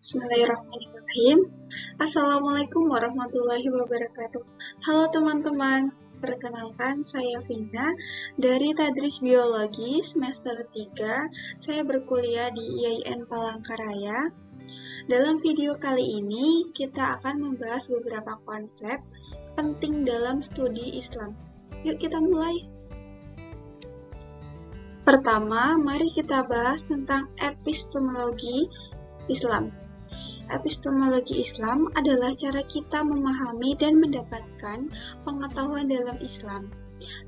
Bismillahirrahmanirrahim. Assalamualaikum warahmatullahi wabarakatuh. Halo teman-teman, perkenalkan saya Vina dari Tadris Biologi semester 3. Saya berkuliah di IAIN Palangkaraya. Dalam video kali ini, kita akan membahas beberapa konsep penting dalam studi Islam. Yuk kita mulai. Pertama, mari kita bahas tentang epistemologi Islam. Epistemologi Islam adalah cara kita memahami dan mendapatkan pengetahuan dalam Islam.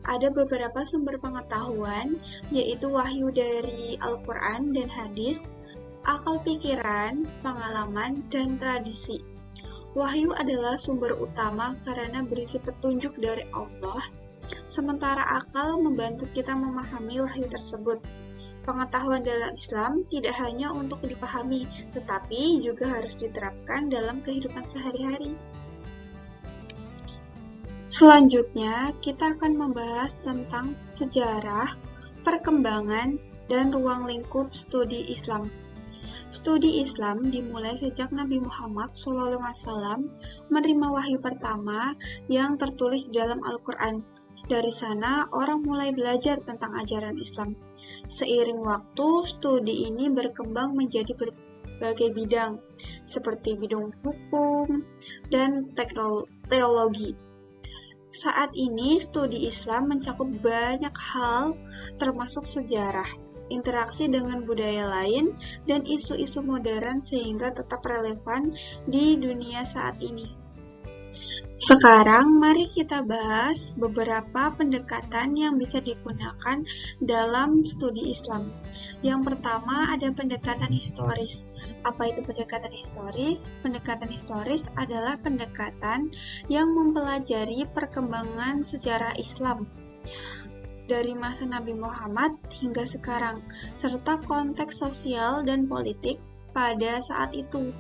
Ada beberapa sumber pengetahuan, yaitu wahyu dari Al-Quran dan hadis, akal pikiran, pengalaman, dan tradisi. Wahyu adalah sumber utama karena berisi petunjuk dari Allah, sementara akal membantu kita memahami wahyu tersebut. Pengetahuan dalam Islam tidak hanya untuk dipahami, tetapi juga harus diterapkan dalam kehidupan sehari-hari. Selanjutnya, kita akan membahas tentang sejarah, perkembangan, dan ruang lingkup studi Islam. Studi Islam dimulai sejak Nabi Muhammad SAW menerima wahyu pertama yang tertulis di dalam Al-Quran. Dari sana, orang mulai belajar tentang ajaran Islam. Seiring waktu, studi ini berkembang menjadi berbagai bidang, seperti bidang hukum dan teologi. Saat ini, studi Islam mencakup banyak hal, termasuk sejarah, interaksi dengan budaya lain, dan isu-isu modern sehingga tetap relevan di dunia saat ini. Sekarang, mari kita bahas beberapa pendekatan yang bisa digunakan dalam studi Islam. Yang pertama, ada pendekatan historis. Apa itu pendekatan historis? Pendekatan historis adalah pendekatan yang mempelajari perkembangan sejarah Islam dari masa Nabi Muhammad hingga sekarang, serta konteks sosial dan politik pada saat itu.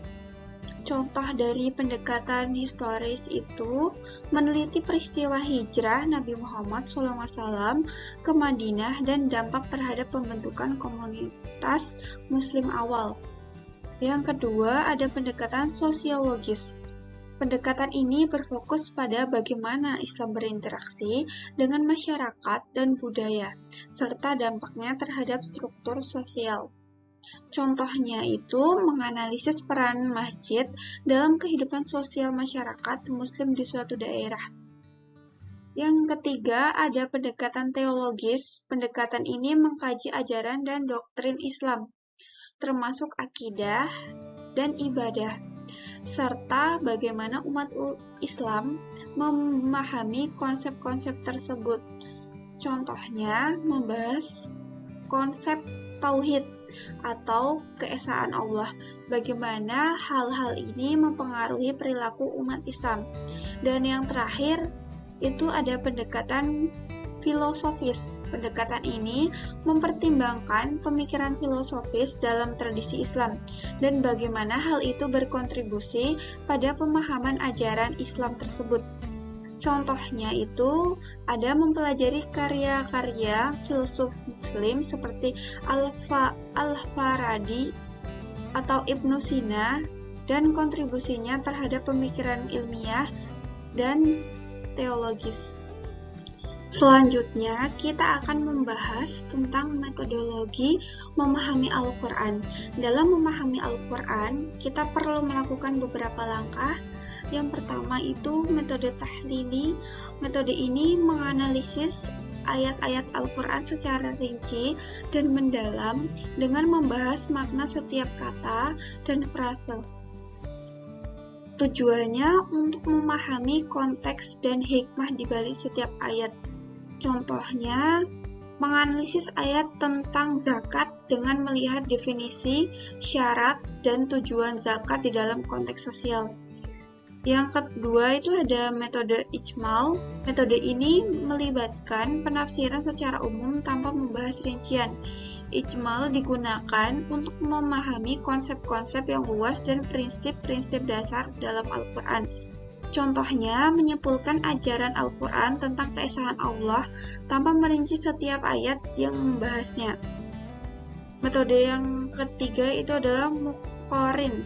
Contoh dari pendekatan historis itu meneliti peristiwa hijrah Nabi Muhammad SAW ke Madinah dan dampak terhadap pembentukan komunitas Muslim awal. Yang kedua, ada pendekatan sosiologis. Pendekatan ini berfokus pada bagaimana Islam berinteraksi dengan masyarakat dan budaya, serta dampaknya terhadap struktur sosial. Contohnya itu menganalisis peran masjid dalam kehidupan sosial masyarakat Muslim di suatu daerah. Yang ketiga, ada pendekatan teologis. Pendekatan ini mengkaji ajaran dan doktrin Islam, termasuk akidah dan ibadah, serta bagaimana umat Islam memahami konsep-konsep tersebut. Contohnya, membahas konsep tauhid atau keesaan Allah, bagaimana hal-hal ini mempengaruhi perilaku umat Islam. Dan yang terakhir, itu ada pendekatan filosofis. Pendekatan ini mempertimbangkan pemikiran filosofis dalam tradisi Islam dan bagaimana hal itu berkontribusi pada pemahaman ajaran Islam tersebut. Contohnya itu ada mempelajari karya-karya filsuf Muslim seperti Al-Farabi atau Ibnu Sina dan kontribusinya terhadap pemikiran ilmiah dan teologis. Selanjutnya, kita akan membahas tentang metodologi memahami Al-Quran. Dalam memahami Al-Quran, kita perlu melakukan beberapa langkah. Yang pertama itu metode tahlili. Metode ini menganalisis ayat-ayat Al-Quran secara rinci dan mendalam dengan membahas makna setiap kata dan frase. Tujuannya untuk memahami konteks dan hikmah di balik setiap ayat. Contohnya, menganalisis ayat tentang zakat dengan melihat definisi, syarat, dan tujuan zakat di dalam konteks sosial. Yang kedua itu ada metode ijmal. Metode ini melibatkan penafsiran secara umum tanpa membahas rincian. Ijmal digunakan untuk memahami konsep-konsep yang luas dan prinsip-prinsip dasar dalam Al-Quran. Contohnya, menyimpulkan ajaran Al-Quran tentang keesaan Allah tanpa merinci setiap ayat yang membahasnya. Metode yang ketiga itu adalah muqarrin.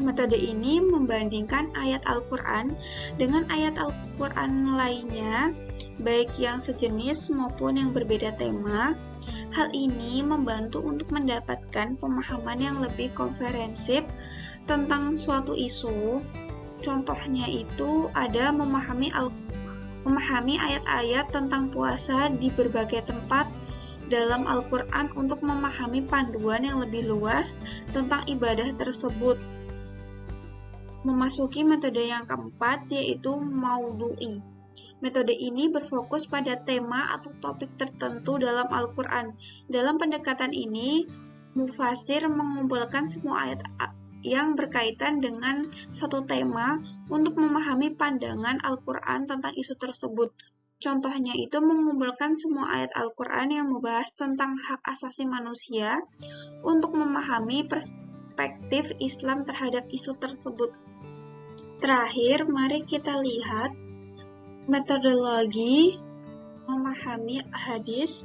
Metode ini membandingkan ayat Al-Quran dengan ayat Al-Quran lainnya, baik yang sejenis maupun yang berbeda tema. Hal ini membantu untuk mendapatkan pemahaman yang lebih komprehensif tentang suatu isu. Contohnya itu ada memahami ayat-ayat tentang puasa di berbagai tempat dalam Al-Quran untuk memahami panduan yang lebih luas tentang ibadah tersebut. Memasuki metode yang keempat, yaitu maudhu'i. Metode ini berfokus pada tema atau topik tertentu dalam Al-Quran. Dalam pendekatan ini, mufasir mengumpulkan semua ayat yang berkaitan dengan satu tema untuk memahami pandangan Al-Quran tentang isu tersebut. Contohnya itu mengumpulkan semua ayat Al-Quran yang membahas tentang hak asasi manusia untuk memahami perspektif Islam terhadap isu tersebut. Terakhir, mari kita lihat metodologi memahami hadis.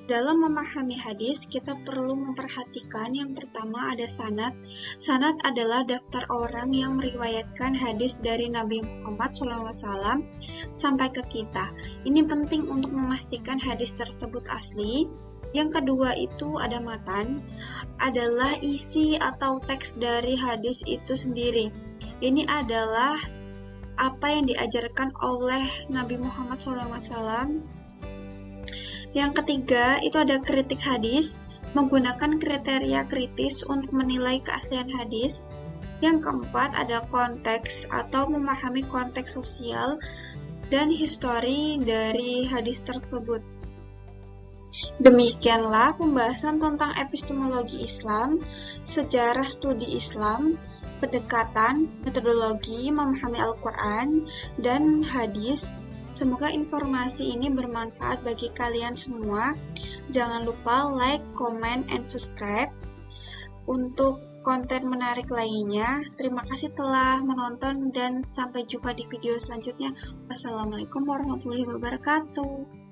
Dalam memahami hadis, kita perlu memperhatikan yang pertama ada sanad. Sanad adalah daftar orang yang meriwayatkan hadis dari Nabi Muhammad SAW sampai ke kita. Ini penting untuk memastikan hadis tersebut asli. Yang kedua itu ada matan, adalah isi atau teks dari hadis itu sendiri. Ini adalah apa yang diajarkan oleh Nabi Muhammad SAW. Yang ketiga, itu ada kritik hadis, menggunakan kriteria kritis untuk menilai keaslian hadis. Yang keempat, ada konteks atau memahami konteks sosial dan histori dari hadis tersebut. Demikianlah pembahasan tentang epistemologi Islam, sejarah studi Islam, pendekatan, metodologi memahami Al-Quran, dan hadis. Semoga informasi ini bermanfaat bagi kalian semua. Jangan lupa like, comment, and subscribe. Untuk konten menarik lainnya, terima kasih telah menonton dan sampai jumpa di video selanjutnya. Wassalamualaikum warahmatullahi wabarakatuh.